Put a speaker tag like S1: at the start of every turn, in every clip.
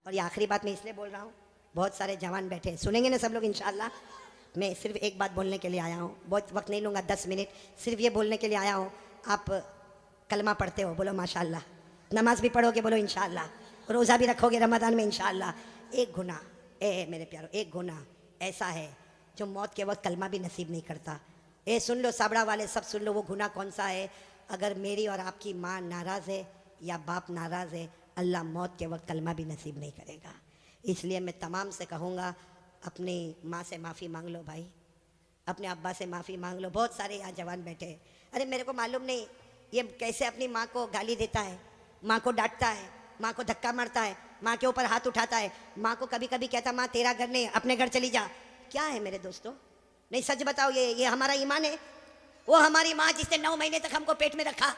S1: और ये आखिरी बात मैं इसलिए बोल रहा हूँ, बहुत सारे जवान बैठे हैं, सुनेंगे ना सब लोग इंशाल्लाह। मैं सिर्फ एक बात बोलने के लिए आया हूँ, बहुत वक्त नहीं लूँगा, 10 मिनट सिर्फ ये बोलने के लिए आया हूँ। आप कलमा पढ़ते हो, बोलो माशाल्लाह। नमाज भी पढ़ोगे, बोलो इंशाल्लाह। रोज़ा भी रखोगे रमज़ान में इंशाल्लाह। एक गुनाह, मेरे प्यारो, एक गुनाह ऐसा है जो मौत के वक्त कलमा भी नसीब नहीं करता। सुन लो साबड़ा वाले, सब सुन लो, वो गुनाह कौन सा है? अगर मेरी और आपकी माँ नाराज़ है या बाप नाराज़ है, अल्लाह मौत के वक्त कलमा भी नसीब नहीं करेगा। इसलिए मैं तमाम से कहूँगा, अपनी माँ से माफ़ी मांग लो भाई, अपने अब्बा से माफ़ी मांग लो। बहुत सारे यहाँ जवान बैठे हैं, अरे मेरे को मालूम नहीं ये कैसे अपनी माँ को गाली देता है, माँ को डांटता है, माँ को धक्का मारता है, माँ के ऊपर हाथ उठाता है, माँ को कभी कभी कहता माँ तेरा घर नहीं, अपने घर चली जा। क्या है मेरे दोस्तों? नहीं सच बताओ, ये हमारा ईमान है? वो हमारी माँ जिसने 9 महीने तक हमको पेट में रखा,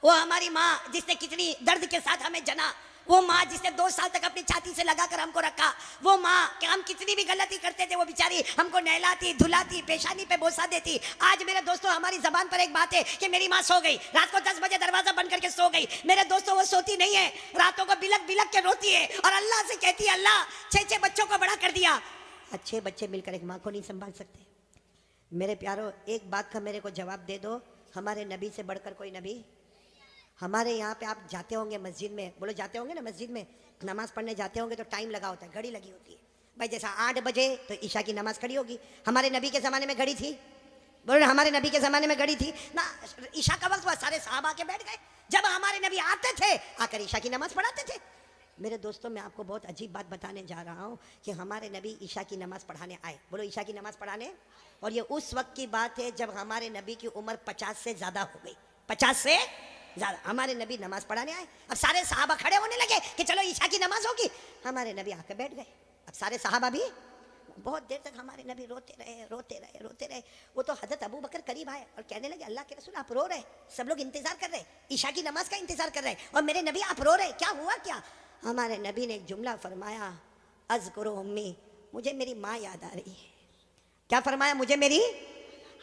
S1: वो हमारी माँ जिसने कितनी दर्द के साथ हमें जना, वो माँ जिसने 2 साल तक अपनी छाती से लगाकर हमको रखा, वो माँ कि हम कितनी भी गलती करते थे वो बेचारी हमको नहलाती, धुलाती, पेशानी पे बोसा देती। आज मेरे दोस्तों हमारी जबान पर एक बात है कि मेरी माँ सो गई, रात को 10 बजे दरवाजा बंद करके सो गई। मेरे दोस्तों वो सोती नहीं है, रातों को बिलक बिलक के रोती है और अल्लाह से कहती है अल्लाह 6 बच्चों को बड़ा कर दिया। 6 बच्चे मिलकर एक माँ को नहीं संभाल सकते। मेरे प्यारो, एक बात का मेरे को जवाब दे दो, हमारे नबी से बढ़कर कोई नबी? हमारे यहाँ पे आप जाते होंगे मस्जिद में, बोलो जाते होंगे ना मस्जिद में, नमाज पढ़ने जाते होंगे तो टाइम लगा होता है, घड़ी लगी होती है भाई। जैसा 8 बजे तो ईशा की नमाज खड़ी होगी। हमारे नबी के ज़माने में घड़ी थी? बोलो ना, हमारे नबी के ज़माने में घड़ी थी ना। ईशा का वक्त हुआ, सारे साहब आके बैठ गए। जब हमारे नबी आते थे आकर ईशा की नमाज पढ़ाते थे। मेरे दोस्तों, मैं आपको बहुत अजीब बात बताने जा रहा हूँ कि हमारे नबी ईशा की नमाज पढ़ाने आए, बोलो ईशा की नमाज पढ़ाने। और ये उस वक्त की बात है जब हमारे नबी की उम्र 50 से ज़्यादा हो गई, 50 से ज़्यादा। हमारे नबी नमाज पढ़ाने आए, अब सारे सहाबा खड़े होने लगे कि चलो ईशा की नमाज होगी। हमारे नबी आकर बैठ गए। अब सारे सहाबा भी बहुत देर तक हमारे नबी रोते रहे, रोते रहे, रोते रहे। वो तो हज़रत अबू बकर करीब आए और कहने लगे अल्लाह के रसूल आप रो रहे, सब लोग इंतजार कर रहे, ईशा की नमाज का इंतजार कर रहे, और मेरे नबी आप रो रहे, क्या हुआ क्या? हमारे नबी ने एक जुमला फरमाया, अज़कुरु उम्मी, मुझे मेरी माँ याद आ रही है। क्या फरमाया? मुझे मेरी।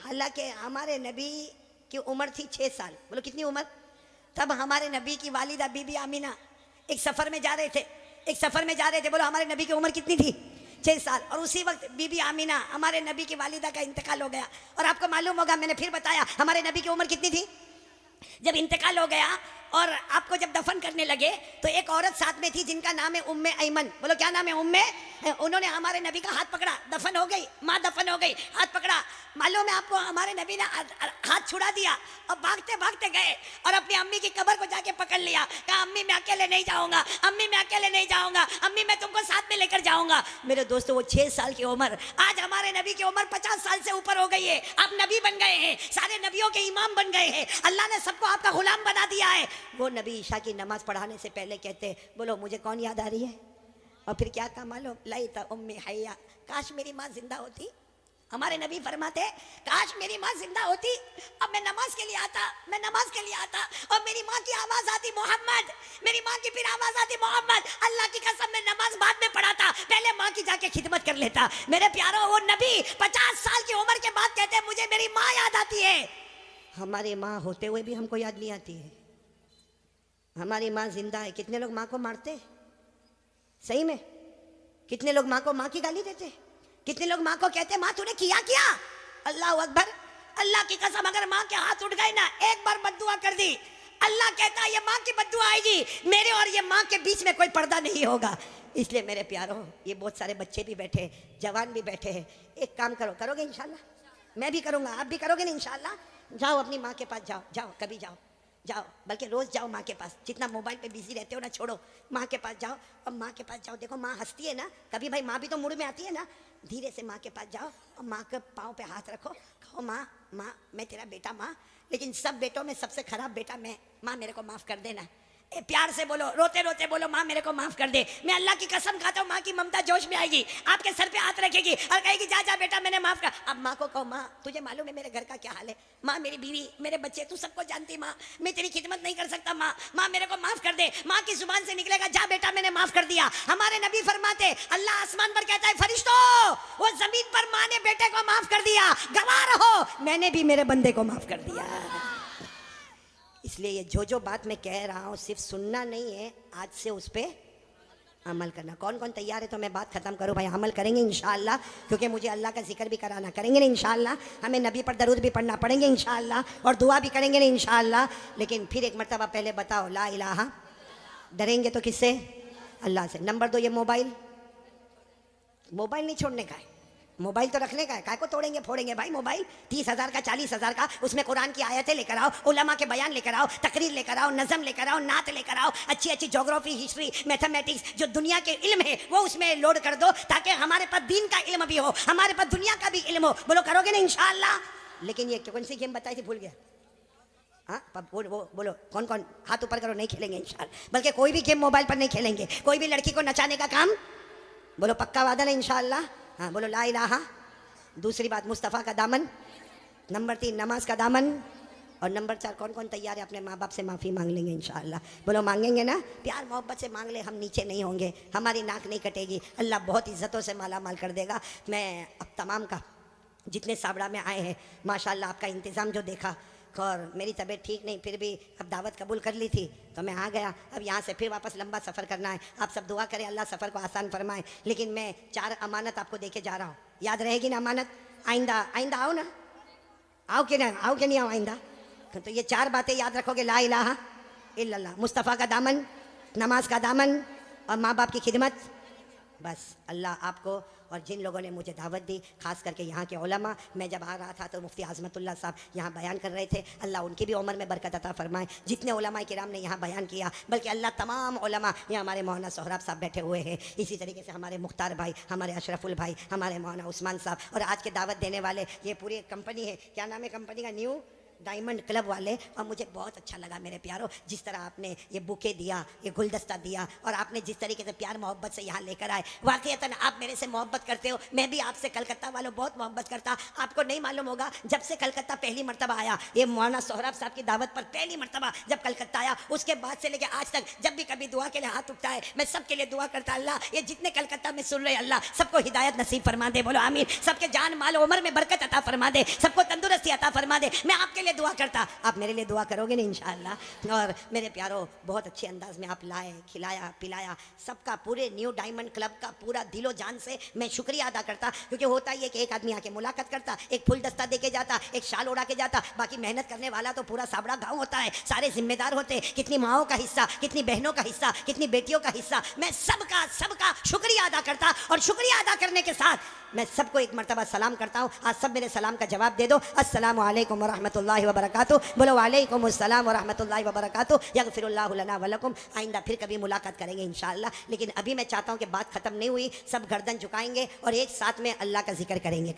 S1: हालांकि हमारे नबी की उम्र थी 6 साल, बोलो कितनी उम्र? तब हमारे नबी की वालिदा बीबी आमीना एक सफ़र में जा रहे थे, बोलो हमारे नबी की उम्र कितनी थी? 6 साल। और उसी वक्त बीबी आमीना हमारे नबी की वालिदा का इंतकाल हो गया। और आपको मालूम होगा, मैंने फिर बताया हमारे नबी की उम्र कितनी थी जब इंतकाल हो गया। और आपको जब दफन करने लगे तो एक औरत साथ में थी जिनका नाम है उम्मे ऐमन, बोलो क्या नाम है? उम्मे। उन्होंने हमारे नबी का हाथ पकड़ा, दफन हो गई माँ, दफन हो गई, हाथ पकड़ा। मालूम है आपको, हमारे नबी ने हाथ छुड़ा दिया और भागते भागते गए और अपनी अम्मी की कब्र को जाके पकड़ लिया। कहा अम्मी मैं अकेले नहीं जाऊंगा, अम्मी मैं अकेले नहीं जाऊंगा, अम्मी मैं तुमको साथ में लेकर जाऊंगा। मेरे दोस्तों, वो 6 साल की उम्र, आज हमारे नबी की उम्र 50 साल से ऊपर हो गई है। आप नबी बन गए हैं, सारे नबियों के इमाम बन गए हैं, अल्लाह ने सबको आपका गुलाम बना दिया है। वो नबी ईशा की नमाज पढ़ाने से पहले कहते, बोलो मुझे कौन याद आ रही है? और फिर क्या कहा मालूम? लैता उम्मी हय्या, काश मेरी माँ जिंदा होती। हमारे नबी फरमाते, काश मेरी माँ जिंदा होती, अब मैं नमाज के लिए आता और मेरी माँ की आवाज आती मोहम्मद, मेरी माँ की फिर आवाज आती मोहम्मद। अल्लाह की कसम, मैं नमाज बाद में पढ़ाता, पहले माँ की जाके खिदमत कर लेता। मेरे प्यारो, वो नबी 50 साल की उम्र के बाद कहते मुझे मेरी माँ याद आती है। हमारी माँ होते हुए भी हमको याद नहीं आती है। हमारी माँ जिंदा है। कितने लोग माँ को मारते? सही में कितने लोग माँ को माँ की गाली देते? कितने लोग माँ को कहते माँ तूने किया क्या? अल्लाह अकबर, अल्लाह की कसम, अगर माँ के हाथ उठ गए ना, एक बार बद्दुआ कर दी, अल्लाह कहता है ये माँ की बद्दुआ आएगी, मेरे और ये माँ के बीच में कोई पर्दा नहीं होगा। इसलिए मेरे प्यारों, ये बहुत सारे बच्चे भी बैठे, जवान भी बैठे हैं, एक काम करो, करोगे इंशाल्लाह? मैं भी करूँगा, आप भी करोगे ना इंशाल्लाह? जाओ अपनी माँ के पास, जाओ कभी जाओ, बल्कि रोज जाओ माँ के पास। जितना मोबाइल पे बिजी रहते हो ना, छोड़ो, माँ के पास जाओ। और माँ के पास जाओ, देखो माँ हंसती है ना, कभी भाई माँ भी तो मूड में आती है ना। धीरे से माँ के पास जाओ और माँ के पाँव पे हाथ रखो, कहो माँ मैं तेरा बेटा माँ, लेकिन सब बेटों में सबसे खराब बेटा मैं, माँ मेरे को माफ़ कर देना। प्यार से बोलो, रोते रोते बोलो माँ मेरे को माफ़ कर दे। मैं अल्लाह की कसम खाता हूँ, माँ की ममता जोश में आएगी, आपके सर पे हाथ रखेगी और कहेगी जा बेटा मैंने माफ़ कर। अब माँ को कहो माँ तुझे मालूम है मेरे घर का क्या हाल है, माँ मेरी बीवी, मेरे बच्चे, तू सबको जानती माँ, मैं तेरी खिदमत नहीं कर सकता माँ मेरे को माफ़ कर दे। माँ की जुबान से निकलेगा जा बेटा मैंने माफ़ कर दिया। हमारे नबी फरमाते, अल्लाह आसमान पर कहता है फरिश्तों, वो जमीन पर माँ ने बेटे को माफ़ कर दिया, गवाह रहो मैंने भी मेरे बंदे को माफ़ कर दिया। इसलिए ये जो बात मैं कह रहा हूँ सिर्फ सुनना नहीं है, आज से उस पर अमल करना। कौन कौन तैयार है? तो मैं बात ख़त्म करूँ भाई, अमल करेंगे इंशाअल्लाह, क्योंकि मुझे अल्लाह का जिक्र भी कराना, करेंगे ना इंशाअल्लाह। हमें नबी पर दरूद भी पढ़ना पड़ेंगे इंशाअल्लाह, और दुआ भी करेंगे ना इंशाअल्लाह। लेकिन फिर एक मरतबा पहले बताओ ला इलाहा। डरेंगे तो किससे? अल्लाह से। नंबर 2, ये मोबाइल, मोबाइल नहीं छोड़ने का है, मोबाइल तो रखने का है। काय को तोड़ेंगे फोड़ेंगे भाई मोबाइल? 30,000 का 40,000 का, उसमें कुरान की आयतें लेकर आओ, उलमा के बयान लेकर आओ, तकरीर लेकर आओ, नज़म लेकर आओ, नात लेकर आओ, अच्छी अच्छी ज्योग्राफी, हिस्ट्री, मैथमेटिक्स, जो दुनिया के इल्म है वो उसमें लोड कर दो, ताकि हमारे पास दीन का इल्म भी हो, हमारे पास दुनिया का भी इल्म हो। बोलो करोगे ना इंशाअल्लाह? लेकिन ये कौन सी गेम बताई थी, भूल गया। हाँ वो बोलो कौन कौन, हाथ ऊपर करो। नहीं खेलेंगे इंशाअल्लाह, बल्कि कोई भी गेम मोबाइल पर नहीं खेलेंगे। कोई भी लड़की को नचाने का काम, बोलो पक्का वादा ना इंशाअल्लाह? हाँ बोलो ला इलाहा। दूसरी बात मुस्तफ़ा का दामन। नंबर 3 नमाज का दामन। और नंबर 4 कौन कौन तैयार है अपने माँ बाप से माफ़ी मांग लेंगे इंशाअल्लाह? बोलो मांगेंगे ना? प्यार मोहब्बत से मांग ले, हम नीचे नहीं होंगे, हमारी नाक नहीं कटेगी, अल्लाह बहुत इज्जतों से माला माल कर देगा। मैं अब तमाम का जितने साबड़ा में आए हैं माशाअल्लाह, आपका इंतज़ाम जो देखा, और मेरी तबीयत ठीक नहीं, फिर भी अब दावत कबूल कर ली थी तो मैं आ गया। अब यहाँ से फिर वापस लंबा सफ़र करना है। आप सब दुआ करें अल्लाह सफ़र को आसान फरमाए। लेकिन मैं 4 अमानत आपको देके जा रहा हूँ, याद रहेगी ना अमानत? आइंदा आइंदा आओ ना, आओ कि ना, आओ कि नहीं आओ आइंदा? तो ये 4 बातें याद रखोगे, ला इलाहा इल्लल्लाह, मुस्तफ़ा का दामन, नमाज का दामन, और माँ बाप की खिदमत। बस अल्लाह आपको और जिन लोगों ने मुझे दावत दी, खास करके यहाँ के उलमा, मैं जब आ रहा था तो मुफ्ती आज़मतुल्लाह साहब यहाँ बयान कर रहे थे, अल्लाह उनकी भी उम्र में बरकत अता फरमाए। जितने उलमा किराम ने यहाँ बयान किया, बल्कि अल्लाह तमाम उलमा, यहाँ हमारे मौलाना सोहराब साहब बैठे हुए हैं, इसी तरीके से हमारे मुख्तार भाई, हमारे अशरफुल भाई, हमारे मौलाना उस्मान साहब, और आज के दावत देने वाले ये पूरी कंपनी है, क्या नाम है कंपनी का? न्यू डायमंड क्लब वाले। और मुझे बहुत अच्छा लगा मेरे प्यारो, जिस तरह आपने ये बुके दिया, ये गुलदस्ता दिया, और आपने जिस तरीके से प्यार मोहब्बत से यहाँ लेकर आए, वाकईतन आप मेरे से मोहब्बत करते हो, मैं भी आपसे कलकत्ता वालों बहुत मोहब्बत करता। आपको नहीं मालूम होगा, जब से कलकत्ता पहली मरतबा आया, ये मौलाना सोहराब साहब की दावत पर पहली मरतबा जब कलकत्ता आया, उसके बाद से लेकर आज तक जब भी कभी दुआ के लिए हाथ उठता है, मैं सबके लिए दुआ करता, अल्लाह ये जितने कलकत्ता में सुन रहे, अल्लाह सबको हिदायत नसीब फरमा दे, बोलो आमीन। सबके जान माल उम्र में बरकत अता फरमा दे, सबको तंदुरुस्ती अता फरमा दे। मैं आपके लिए दुआ करता, आप मेरे लिए दुआ करोगे ना इंशाअल्लाह। और मेरे प्यारो, बहुत अच्छे अंदाज में आप लाए, खिलाया पिलाया, सबका पूरे न्यू डायमंड क्लब का पूरा दिलो जान से मैं शुक्रिया अदा करता। क्योंकि होता ही है कि एक आदमी आके मुलाकात करता, एक फूल दस्ता दे के जाता, एक शाल उड़ा के जाता, बाकी मेहनत करने वाला तो पूरा साबड़ा गाँव होता है, सारे जिम्मेदार होते हैं। कितनी माओं का हिस्सा, कितनी बहनों का हिस्सा, कितनी बेटियों का हिस्सा, मैं सबका सबका शुक्रिया अदा करता। और शुक्रिया अदा करने के साथ मैं सबको एक मरतबा सलाम करता हूँ। आज सब मेरे सलाम का जवाब दे दो, अस्सलामु अलैकुम वरहमतुल्लाहि वबरकातुहू। बोलो वालेकुम अस्सलाम वरहमतुल्लाहि वबरकातुहू। यगफिरुल्लाहु लना वलकुम। आइंदा फिर कभी मुलाकात करेंगे इंशाअल्लाह। लेकिन अभी मैं चाहता हूँ कि बात ख़त्म नहीं हुई, सब गर्दन झुकाएंगे और एक साथ में अल्लाह का जिक्र करेंगे।